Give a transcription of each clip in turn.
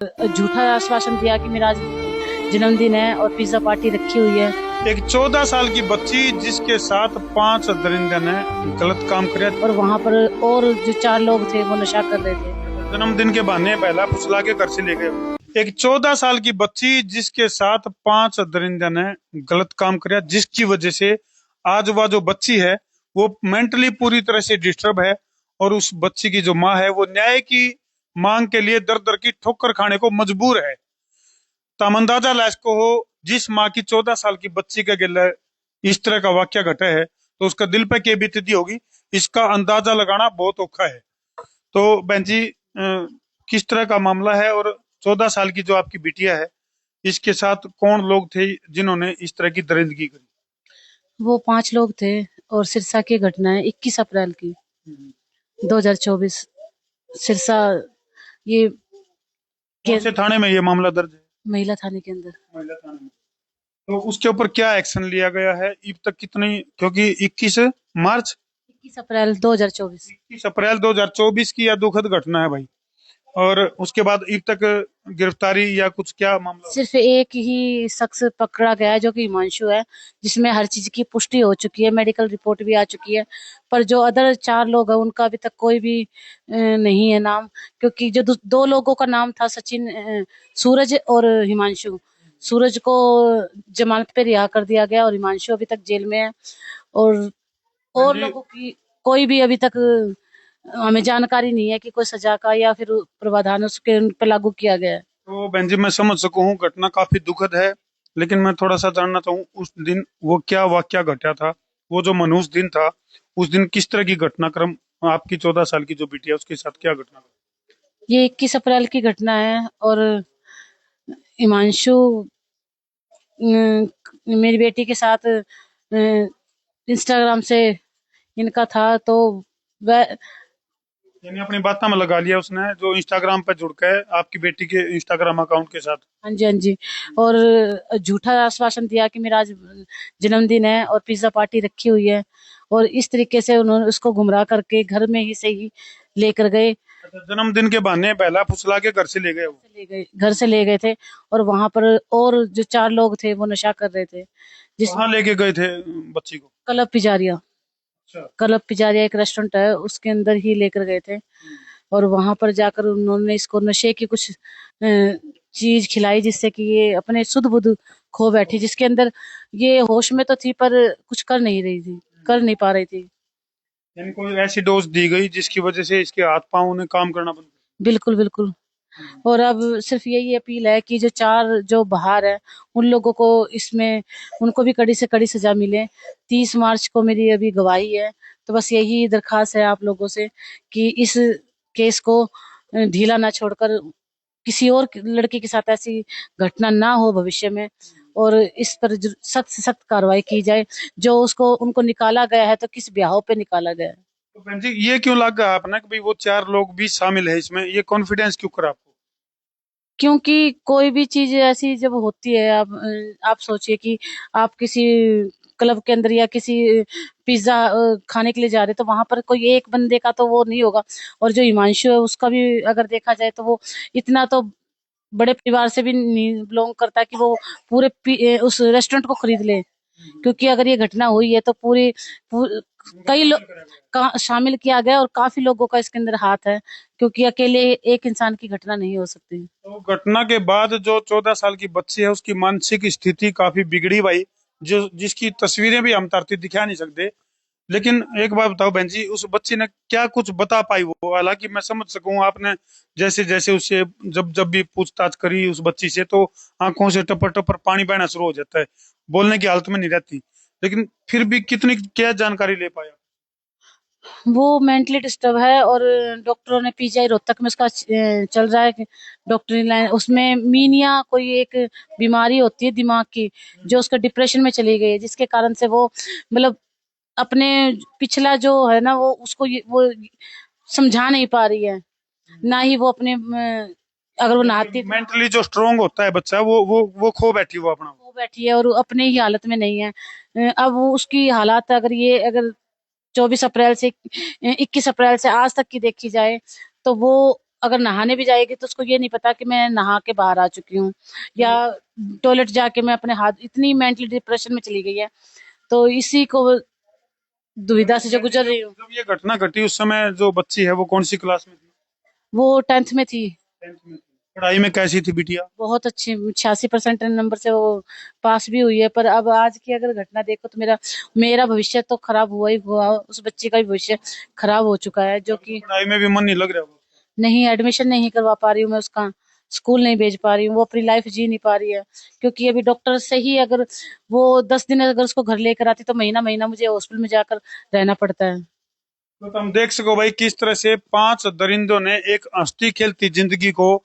झूठा आश्वासन दिया कि मेरा आज जन्मदिन है और पिज्जा पार्टी रखी हुई है। एक 14 साल की बच्ची जिसके साथ 5 दरिंदे ने गलत काम किया और वहां पर और जो 4 लोग थे वो नशा कर रहे थे। जन्मदिन के बहाने पहला फुसला के घर से ले गए। एक 14 साल की बच्ची जिसके साथ 5 दरिंदे ने गलत काम किया, जिसकी वजह से आज वह जो बच्ची है वो मेंटली पूरी तरह से डिस्टर्ब है और उस बच्ची की जो माँ है वो न्याय की मांग के लिए दर दर की ठोकर खाने को मजबूर है। तम अंदाजा ला इसको हो, जिस माँ की 14 साल की बच्ची के गिले इस तरह का वाक्य घटा है तो उसका दिल पे क्या बीतती होगी, इसका अंदाजा लगाना बहुत औखा है। तो बहन जी, किस तरह का मामला है और 14 साल की जो आपकी बिटिया है इसके साथ कौन लोग थे जिन्होंने इस तरह की दरिंदगी करी? वो 5 लोग थे और सिरसा की घटना है 21 अप्रैल की 2024। सिरसा ये कौन के से थाने में ये मामला दर्ज है? महिला थाने के अंदर। महिला थाने में। तो उसके ऊपर क्या एक्शन लिया गया है अब तक? कितनी, क्योंकि 21 मार्च 21 अप्रैल 2024। 21 अप्रैल 2024 की यह दुखद घटना है भाई, और उसके बाद अब तक गिरफ्तारी या कुछ क्या मामला हुआ? सिर्फ एक ही शख्स पकड़ा गया है जो कि हिमांशु है, जिसमें हर चीज की पुष्टि हो चुकी है, मेडिकल रिपोर्ट भी आ चुकी है। पर जो अदर 4 लोग हैं उनका अभी तक कोई भी नहीं है नाम। क्योंकि जो 2 लोगों का नाम था सचिन, सूरज और हिमांशु। सूरज को जमानत पे रिहा कर दिया गया और हिमांशु अभी तक जेल में है। हाँ और जी। लोगों की कोई भी अभी तक हमें जानकारी नहीं है कि कोई सजा का या फिर प्रावधान उसके उन पे लागू किया गया है। तो बहन जी, मैं समझ सकूं हूँ घटना काफी दुखद है, लेकिन मैं थोड़ा सा जानना चाहूँ उस दिन वो क्या वाकया घटा था, वो जो मनहूस दिन था उस दिन किस तरह की घटनाक्रम आपकी 14 साल की जो बिटिया उसके साथ क्या घटना? ये 21 अप्रैल की घटना है और हिमांशु मेरी बेटी के साथ इंस्टाग्राम से इनका था, तो वह। यानी अपनी बातों में लगा लिया उसने, जो इंस्टाग्राम पे जुड़ के आपकी बेटी के इंस्टाग्राम अकाउंट के साथ। हाँ जी, हाँ जी। और झूठा आश्वासन दिया कि मेरा आज जन्मदिन है और पिज्जा पार्टी रखी हुई है। और इस तरीके से उन्होंने उसको गुमराह करके घर में ही से ही लेकर गए। अच्छा, जन्मदिन के बहाने पहला फुसला के घर से ले गए वो? घर से ले गए थे और वहां पर और जो 4 लोग थे वो नशा कर रहे थे, कहाँ जिसमें लेके गए थे बच्ची को? क्लब पिजारिया। अच्छा। क्लब पिजारिया एक रेस्टोरेंट है, उसके अंदर ही लेकर गए थे। और वहां पर जाकर उन्होंने इसको नशे की कुछ चीज खिलाई, जिससे कि ये अपने सुध बुध खो बैठी, जिसके अंदर ये होश में तो थी पर कुछ कर नहीं रही थी, कर नहीं पा रही थी। यानी कोई ऐसी डोज दी गई जिसकी वजह से इसके हाथ पांव ने काम करना बंद बिल्कुल, बिल्कुल। कर और अब सिर्फ यही अपील है कि जो 4 जो बाहर है उन लोगों को इसमें उनको भी कड़ी से कड़ी सजा मिले। 30 मार्च को मेरी अभी गवाही है, तो बस यही दरखास्त है आप लोगों से कि इस केस को ढीला ना छोड़कर किसी और लड़की के साथ ऐसी घटना ना हो भविष्य में। और इस पर सख्त से सख्त कार्रवाई की जाए। जो उसको उनको निकाला गया है तो किस ब्याह पे निकाला गया है। तो बहन जी, ये क्यों लगा आपने कि भाई वो 4 लोग भी शामिल है इसमें? ये कॉन्फिडेंस क्यों करा आपको? क्योंकि कोई भी चीज ऐसी जब होती है, आप सोचिए कि आप किसी क्लब के अंदर या किसी पिज्जा खाने के लिए जा रहे, तो वहां पर कोई एक बंदे का तो वो नहीं होगा। और जो हिमांशु है उसका भी अगर देखा जाए तो वो इतना तो बड़े परिवार से भी नहीं बिलोंग करता कि वो पूरे उस रेस्टोरेंट को खरीद ले। क्योंकि अगर ये घटना हुई है तो कई लोग शामिल किया गया और काफी लोगों का इसके अंदर हाथ है, क्योंकि अकेले एक इंसान की घटना नहीं हो सकती। तो घटना के बाद जो 14 साल की बच्ची है उसकी मानसिक स्थिति काफी बिगड़ी भाई, जो जिसकी तस्वीरें भी हम तरती दिखा नहीं सकते। लेकिन एक बात बताओ बहन जी, उस बच्ची ने क्या कुछ बता पाई वो? हालांकि मैं समझ सकूं आपने जैसे जैसे उससे जब जब भी पूछताछ करी उस बच्ची से तो आंखों से टपर टपर पानी बहना शुरू हो जाता है, बोलने की हालत में नहीं रहती, लेकिन फिर भी कितनी क्या जानकारी ले पाया? वो मेंटली डिस्टर्ब है और डॉक्टरों ने पीजीआई रोहतक में उसका चल रहा है डॉक्टरी लाइन। उसमें मीनिया कोई एक बीमारी होती है दिमाग की, जो उसका डिप्रेशन में चली गई है, जिसके कारण से वो मतलब अपने पिछला जो है ना वो उसको वो समझा नहीं पा रही है। ना ही वो अपने अगर वो नहाती मेंटली जो स्ट्रोंग होता है बच्चा वो खो बैठी वो अपना। वो बैठी है और अपने ही हालत में नहीं है। अब वो उसकी हालात अगर 24 अप्रैल से 21 अप्रैल से आज तक की देखी जाए तो वो अगर नहाने भी जाएगी तो उसको ये नहीं पता कि मैं नहा के बाहर आ चुकी हूँ, या टॉयलेट जाके मैं अपने हाथ, इतनी मेंटली डिप्रेशन में चली गई है। तो इसी को दुविधा से जो गुजर रही हूँ। जब ये घटना घटी उस समय जो बच्ची है वो कौन सी क्लास में थी? वो 10th में थी। 10th में थी। पढ़ाई में कैसी थी बिटिया? बहुत अच्छी, 86% नंबर से वो पास भी हुई है। पर अब आज की अगर घटना देखो तो मेरा मेरा भविष्य तो खराब हुआ ही हुआ, उस बच्चे का भी भविष्य खराब हो चुका है, जो अभी तो कि पढ़ाई में भी मन नहीं लग रहा होगा। नहीं, एडमिशन नहीं करवा पा रही हूँ मैं उसका, स्कूल नहीं भेज पा रही हूँ, वो अपनी लाइफ जी नहीं पा रही है। क्योंकि अभी डॉक्टर से ही अगर वो 10 दिन अगर उसको घर लेकर आती तो महीना महीना मुझे हॉस्पिटल में जाकर रहना पड़ता है। तो तुम देख सको भाई किस तरह से 5 दरिंदों ने एक हंसती खेलती जिंदगी को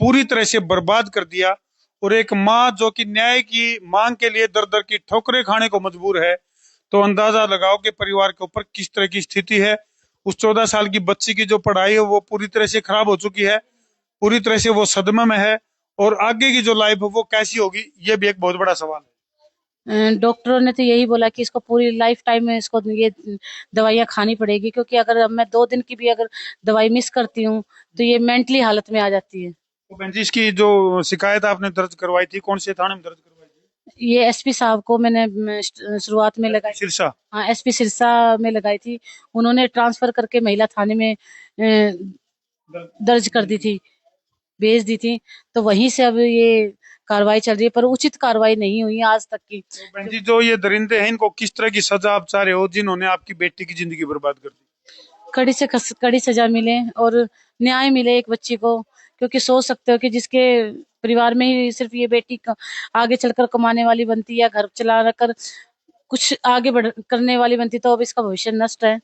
पूरी तरह से बर्बाद कर दिया। और एक माँ जो कि न्याय की मांग के लिए दर दर की ठोकरें खाने को मजबूर है। तो अंदाजा लगाओ कि परिवार के ऊपर किस तरह की स्थिति है। उस 14 साल की बच्ची की जो पढ़ाई है वो पूरी तरह से खराब हो चुकी है, पूरी तरह से वो सदमे में है। और आगे की जो लाइफ है वो कैसी होगी, ये भी एक बहुत बड़ा सवाल है। डॉक्टरों ने तो यही बोला कि इसको पूरी लाइफ टाइम में इसको ये दवाइयाँ खानी पड़ेगी, क्योंकि अगर मैं 2 दिन की भी अगर दवाई मिस करती हूँ तो ये मेंटली हालत में आ जाती है। तो बहन जी इसकी जो शिकायत आपने दर्ज करवाई थी कौन से थाने में दर्ज करवाई थी? ये एसपी साहब को मैंने शुरुआत में लगाई। सिरसा। हाँ, एसपी सिरसा में लगाई थी। उन्होंने ट्रांसफर करके महिला थाने में दर्ज कर दी थी, भेज दी थी। तो वहीं से अब ये कार्रवाई चल रही है, पर उचित कार्रवाई नहीं हुई है आज तक की। तो बहन जी जो ये दरिंदे हैं इनको किस तरह की सजा आप चाह रहे हो जिन्होंने आपकी बेटी की जिंदगी बर्बाद कर दी? कड़ी से कड़ी सजा मिले और न्याय मिले एक बच्ची को। क्योंकि सोच सकते हो कि जिसके परिवार में ही सिर्फ ये बेटी आगे चलकर कमाने वाली बनती या घर चला कर कुछ आगे बढ़ करने वाली बनती, तो अब इसका भविष्य नष्ट है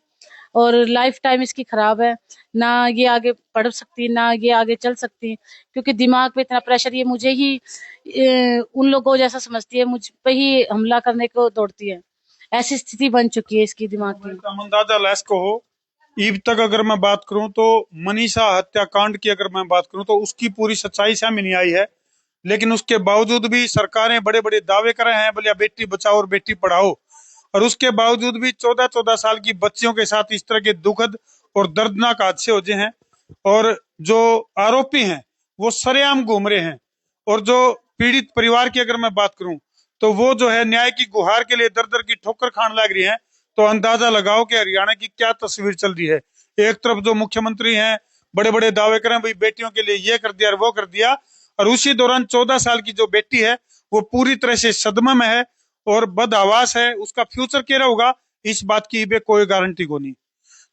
और लाइफ टाइम इसकी खराब है। ना ये आगे पढ़ सकती, ना ये आगे चल सकती, क्योंकि दिमाग पे इतना प्रेशर, ये मुझे ही उन लोगों जैसा समझती है, मुझ पे ही हमला करने को दौड़ती है। ऐसी स्थिति बन चुकी है इसकी दिमाग की। अंदाजा लैस को हो ईब तक अगर मैं बात करूं तो मनीषा हत्याकांड की अगर मैं बात करूं तो उसकी पूरी सच्चाई सामने नहीं आई है। लेकिन उसके बावजूद भी सरकारें बड़े बड़े दावे कर रहे हैं बोलिए बेटी बचाओ और बेटी पढ़ाओ। और उसके बावजूद भी 14-14 साल की बच्चियों के साथ इस तरह के दुखद और दर्दनाक हादसे हो रहे हैं। और जो आरोपी हैं वो सरेआम घूम रहे हैं। और जो पीड़ित परिवार की अगर मैं बात करूं तो वो जो है न्याय की गुहार के लिए दर दर की ठोकर खाने लग रही है। तो अंदाजा लगाओ कि हरियाणा की क्या तस्वीर चल रही है। एक तरफ जो मुख्यमंत्री हैं बड़े बड़े दावे करें भाई बेटियों के लिए ये कर दिया और वो कर दिया, और उसी दौरान 14 साल की जो बेटी है वो पूरी तरह से सदमे में है और बदहवास है। उसका फ्यूचर क्या होगा इस बात की भी कोई गारंटी को नहीं।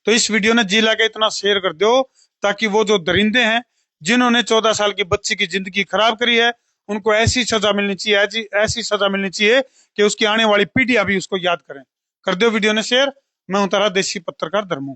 तो इस वीडियो ने जी लगा इतना शेयर कर दो ताकि वो जो दरिंदे हैं जिन्होंने 14 साल की बच्ची की जिंदगी खराब करी है उनको ऐसी सजा मिलनी चाहिए, ऐसी सजा मिलनी चाहिए कि उसकी आने वाली पीढ़ियां भी उसको याद करें। कर दो वीडियो ने शेयर। मैं हूं तारा देसी पत्रकार धर्मू।